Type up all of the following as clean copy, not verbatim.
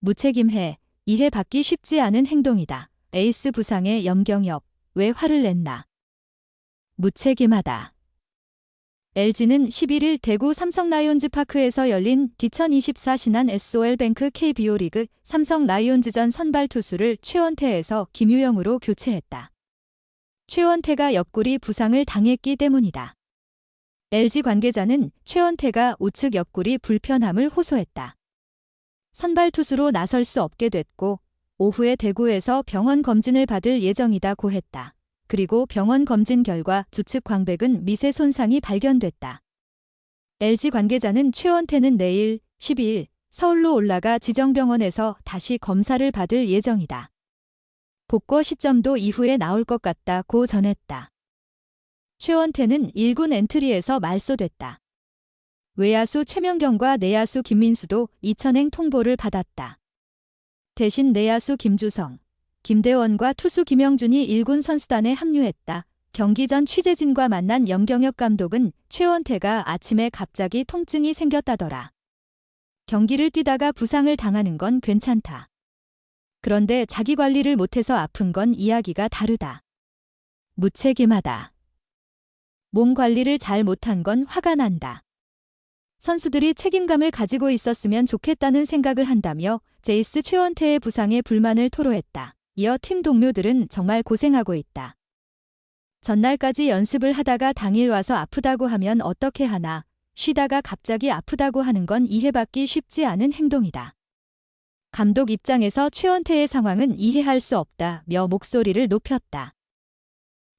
무책임해. 이해받기 쉽지 않은 행동이다. 에이스 부상에 염경엽. 왜 화를 냈나? 무책임하다. LG는 11일 대구 삼성 라이온즈 파크에서 열린 2024 신한 SOL뱅크 KBO 리그 삼성 라이온즈전 선발 투수를 최원태에서 김유영으로 교체했다. 최원태가 옆구리 부상을 당했기 때문이다. LG 관계자는 최원태가 우측 옆구리 불편함을 호소했다. 선발 투수로 나설 수 없게 됐고 오후에 대구에서 병원 검진을 받을 예정이다고 했다. 그리고 병원 검진 결과 주측 광배근 미세 손상이 발견됐다. LG 관계자는 최원태는 내일 12일 서울로 올라가 지정병원에서 다시 검사를 받을 예정이다. 복구 시점도 이후에 나올 것 같다고 전했다. 최원태는 1군 엔트리에서 말소됐다. 외야수 최명경과 내야수 김민수도 이천행 통보를 받았다. 대신 내야수 김주성, 김대원과 투수 김영준이 1군 선수단에 합류했다. 경기 전 취재진과 만난 염경엽 감독은 최원태가 아침에 갑자기 통증이 생겼다더라. 경기를 뛰다가 부상을 당하는 건 괜찮다. 그런데 자기 관리를 못해서 아픈 건 이야기가 다르다. 무책임하다. 몸 관리를 잘 못한 건 화가 난다. 선수들이 책임감을 가지고 있었으면 좋겠다는 생각을 한다며 제이스 최원태의 부상에 불만을 토로했다. 이어 팀 동료들은 정말 고생하고 있다. 전날까지 연습을 하다가 당일 와서 아프다고 하면 어떻게 하나, 쉬다가 갑자기 아프다고 하는 건 이해받기 쉽지 않은 행동이다. 감독 입장에서 최원태의 상황은 이해할 수 없다며 목소리를 높였다.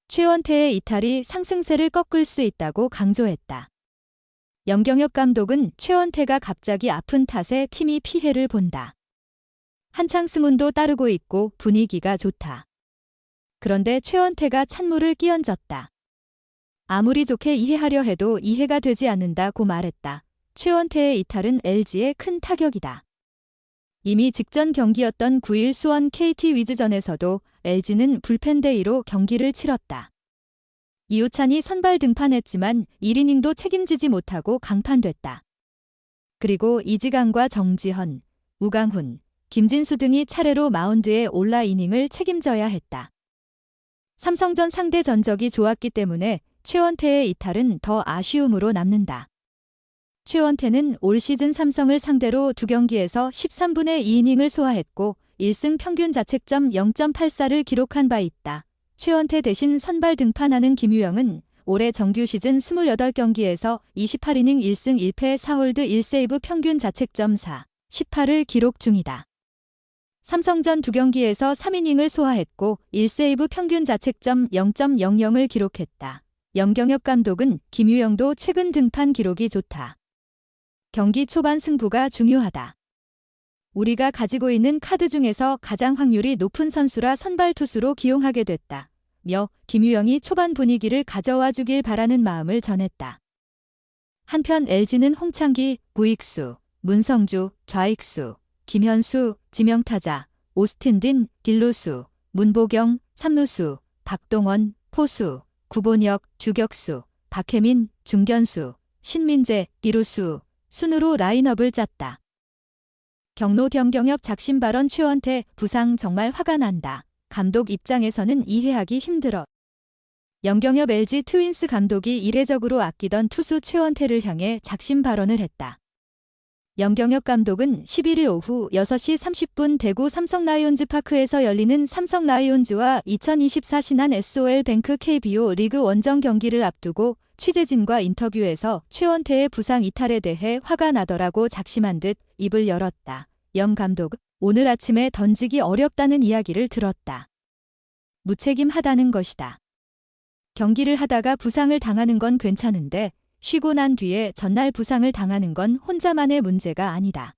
최원태의 이탈이 상승세를 꺾을 수 있다고 강조했다. 염경엽 감독은 최원태가 갑자기 아픈 탓에 팀이 피해를 본다. 한창 승운도 따르고 있고 분위기가 좋다. 그런데 최원태가 찬물을 끼얹었다. 아무리 좋게 이해하려 해도 이해가 되지 않는다고 말했다. 최원태의 이탈은 LG에 큰 타격이다. 이미 직전 경기였던 9일 수원 KT 위즈전에서도 LG는 불펜데이로 경기를 치렀다. 이우찬이 선발 등판했지만 1이닝도 책임지지 못하고 강판됐다. 그리고 이지강과 정지헌, 우강훈, 김진수 등이 차례로 마운드에 올라 이닝을 책임져야 했다. 삼성전 상대 전적이 좋았기 때문에 최원태의 이탈은 더 아쉬움으로 남는다. 최원태는 올 시즌 삼성을 상대로 2경기에서 13분의 2이닝을 소화했고 1승 평균 자책점 0.84를 기록한 바 있다. 최원태 대신 선발 등판하는 김유영은 올해 정규 시즌 28경기에서 28이닝 1승 1패 4홀드 1세이브 평균 자책점 4, 18을 기록 중이다. 삼성전 2경기에서 3이닝을 소화했고 1세이브 평균 자책점 0.00을 기록했다. 염경엽 감독은 김유영도 최근 등판 기록이 좋다. 경기 초반 승부가 중요하다. 우리가 가지고 있는 카드 중에서 가장 확률이 높은 선수라 선발 투수로 기용하게 됐다. 며 김유영이 초반 분위기를 가져와 주길 바라는 마음을 전했다. 한편 LG는 홍창기, 우익수, 문성주, 좌익수, 김현수, 지명타자, 오스틴 딘, 딜루수, 문보경, 삼루수, 박동원, 포수, 구본혁, 주격수, 박혜민, 중견수, 신민재, 이루수, 순으로 라인업을 짰다. 경로 염경엽 작심 발언 최원태 부상 정말 화가 난다. 감독 입장에서는 이해하기 힘들어. 염경엽 LG 트윈스 감독이 이례적으로 아끼던 투수 최원태를 향해 작심 발언을 했다. 염경엽 감독은 11일 오후 6시 30분 대구 삼성 라이온즈 파크에서 열리는 삼성 라이온즈와 2024 신한 SOL뱅크 KBO 리그 원정 경기를 앞두고 취재진과 인터뷰에서 최원태의 부상 이탈에 대해 화가 나더라고 작심한 듯 입을 열었다. 염 감독은 오늘 아침에 던지기 어렵다는 이야기를 들었다. 무책임하다는 것이다. 경기를 하다가 부상을 당하는 건 괜찮은데 쉬고 난 뒤에 전날 부상을 당하는 건 혼자만의 문제가 아니다.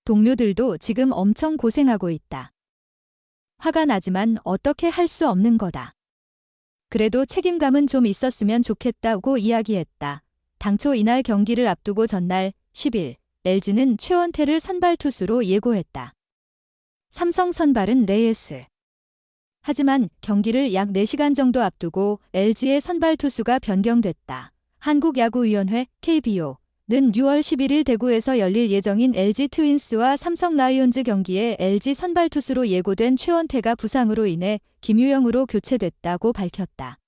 동료들도 지금 엄청 고생하고 있다. 화가 나지만 어떻게 할 수 없는 거다. 그래도 책임감은 좀 있었으면 좋겠다고 이야기했다. 당초 이날 경기를 앞두고 전날 10일 LG는 최원태를 선발 투수로 예고했다. 삼성 선발은 레이스. 하지만 경기를 약 4시간 정도 앞두고 LG의 선발 투수가 변경됐다. 한국야구위원회 KBO 6월 11일 대구에서 열릴 예정인 LG 트윈스와 삼성 라이온즈 경기에 LG 선발 투수로 예고된 최원태가 부상으로 인해 김유영으로 교체됐다고 밝혔다.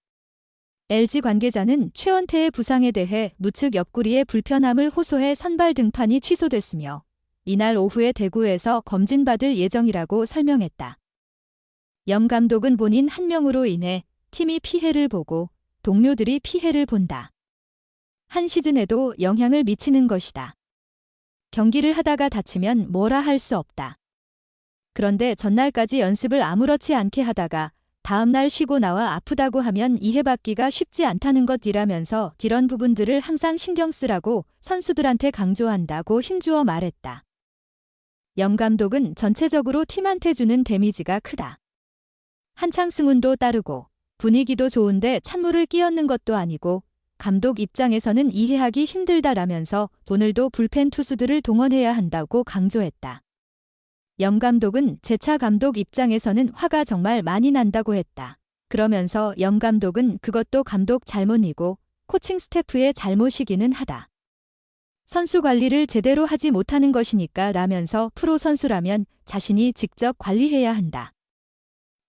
LG 관계자는 최원태의 부상에 대해 무측 옆구리의 불편함을 호소해 선발 등판이 취소됐으며 이날 오후에 대구에서 검진받을 예정이라고 설명했다. 염 감독은 본인 한 명으로 인해 팀이 피해를 보고 동료들이 피해를 본다. 한 시즌에도 영향을 미치는 것이다. 경기를 하다가 다치면 뭐라 할 수 없다. 그런데 전날까지 연습을 아무렇지 않게 하다가 다음날 쉬고 나와 아프다고 하면 이해받기가 쉽지 않다는 것이라면서 이런 부분들을 항상 신경 쓰라고 선수들한테 강조한다고 힘주어 말했다. 염 감독은 전체적으로 팀한테 주는 데미지가 크다. 한창 승운도 따르고 분위기도 좋은데 찬물을 끼얹는 것도 아니고 감독 입장에서는 이해하기 힘들다라면서 오늘도 불펜 투수들을 동원해야 한다고 강조했다. 염 감독은 재차 감독 입장에서는 화가 정말 많이 난다고 했다. 그러면서 염 감독은 그것도 감독 잘못이고 코칭 스태프의 잘못이기는 하다. 선수 관리를 제대로 하지 못하는 것이니까 라면서 프로 선수라면 자신이 직접 관리해야 한다.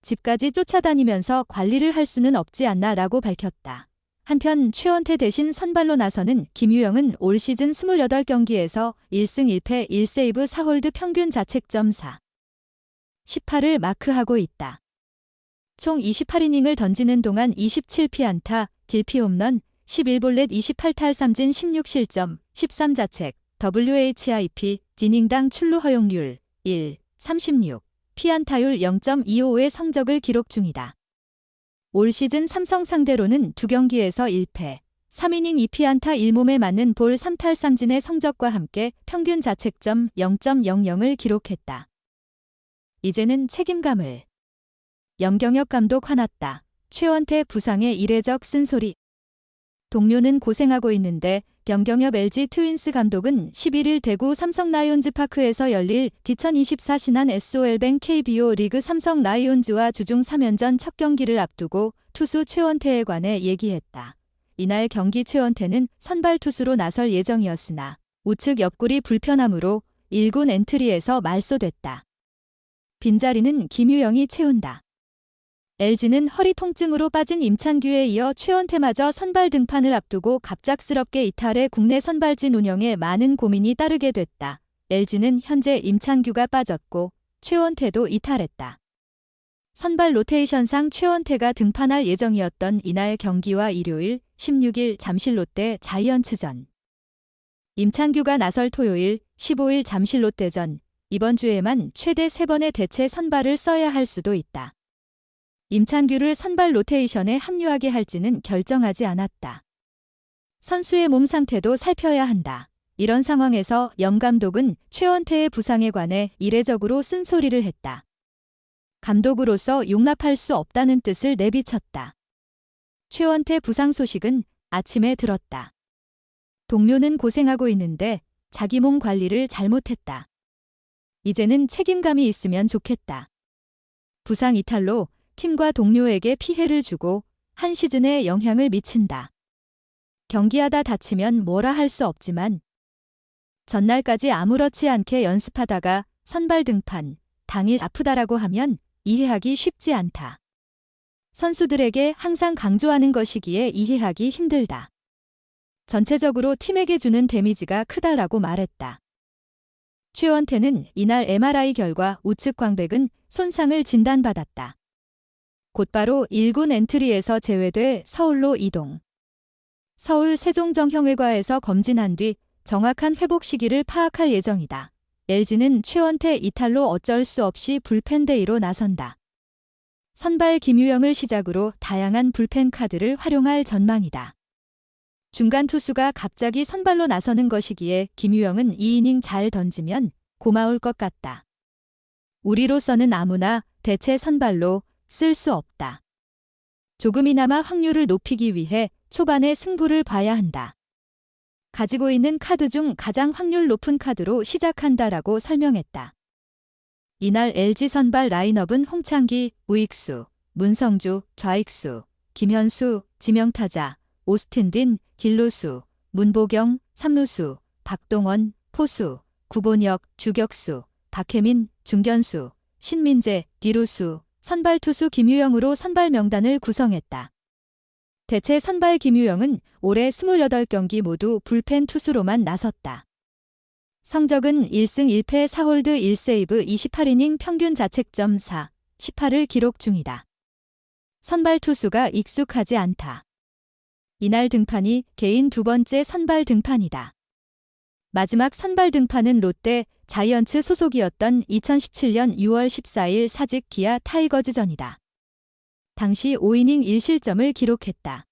집까지 쫓아다니면서 관리를 할 수는 없지 않나 라고 밝혔다. 한편 최원태 대신 선발로 나서는 김유영은 올 시즌 28경기에서 1승 1패 1세이브 4홀드 평균 자책점 4. 18을 마크하고 있다. 총 28이닝을 던지는 동안 27피안타, 딜피홈런, 11볼넷 28탈 3진 16실점, 13자책, WHIP, 이닝당 출루 허용률 1, 36, 피안타율 0.25의 성적을 기록 중이다. 올 시즌 삼성 상대로는 2경기에서 1패, 3이닝 2피안타 1몸에 맞는 볼 3탈 3진의 성적과 함께 평균 자책점 0.00을 기록했다. 이제는 책임감을. 염경엽 감독 화났다. 최원태 부상에 이례적 쓴소리. 동료는 고생하고 있는데 염경엽 LG 트윈스 감독은 11일 대구 삼성 라이온즈 파크에서 열릴 2024 신한 SOL뱅크 KBO 리그 삼성 라이온즈와 주중 3연전 첫 경기를 앞두고 투수 최원태에 관해 얘기했다. 이날 경기 최원태는 선발 투수로 나설 예정이었으나 우측 옆구리 불편함으로 1군 엔트리에서 말소됐다. 빈자리는 김유영이 채운다. LG는 허리 통증으로 빠진 임찬규에 이어 최원태마저 선발 등판을 앞두고 갑작스럽게 이탈해 국내 선발진 운영에 많은 고민이 따르게 됐다. LG는 현재 임찬규가 빠졌고 최원태도 이탈했다. 선발 로테이션상 최원태가 등판할 예정이었던 이날 경기와 일요일 16일 잠실 롯데 자이언츠전. 임찬규가 나설 토요일 15일 잠실 롯데전. 이번 주에만 최대 3번의 대체 선발을 써야 할 수도 있다. 임찬규를 선발 로테이션에 합류하게 할지는 결정하지 않았다. 선수의 몸 상태도 살펴야 한다. 이런 상황에서 염 감독은 최원태의 부상에 관해 이례적으로 쓴소리를 했다. 감독으로서 용납할 수 없다는 뜻을 내비쳤다. 최원태 부상 소식은 아침에 들었다. 동료는 고생하고 있는데 자기 몸 관리를 잘못했다. 이제는 책임감이 있으면 좋겠다. 부상 이탈로 팀과 동료에게 피해를 주고 한 시즌에 영향을 미친다. 경기하다 다치면 뭐라 할 수 없지만 전날까지 아무렇지 않게 연습하다가 선발 등판, 당일 아프다라고 하면 이해하기 쉽지 않다. 선수들에게 항상 강조하는 것이기에 이해하기 힘들다. 전체적으로 팀에게 주는 데미지가 크다라고 말했다. 최원태는 이날 MRI 결과 우측 광배근 손상을 진단받았다. 곧바로 1군 엔트리에서 제외돼 서울로 이동. 서울 세종정형외과에서 검진한 뒤 정확한 회복 시기를 파악할 예정이다. LG는 최원태 이탈로 어쩔 수 없이 불펜 데이로 나선다. 선발 김유영을 시작으로 다양한 불펜 카드를 활용할 전망이다. 중간 투수가 갑자기 선발로 나서는 것이기에 김유영은 2이닝 잘 던지면 고마울 것 같다. 우리로서는 아무나 대체 선발로 쓸 수 없다. 조금이나마 확률을 높이기 위해 초반에 승부를 봐야 한다. 가지고 있는 카드 중 가장 확률 높은 카드로 시작한다라고 설명했다. 이날 LG 선발 라인업은 홍창기, 우익수, 문성주, 좌익수, 김현수, 지명타자, 오스틴 딘, 길루수, 문보경, 삼루수 박동원, 포수 구본혁, 주격수 박혜민, 중견수 신민재, 기루수 선발 투수 김유영으로 선발 명단을 구성했다. 대체 선발 김유영은 올해 28경기 모두 불펜 투수로만 나섰다. 성적은 1승 1패 4홀드 1세이브 28이닝 평균 자책점 4, 18을 기록 중이다. 선발 투수가 익숙하지 않다. 이날 등판이 개인 두 번째 선발 등판이다. 마지막 선발 등판은 롯데, 자이언츠 소속이었던 2017년 6월 14일 사직 기아 타이거즈전이다. 당시 5이닝 1실점을 기록했다.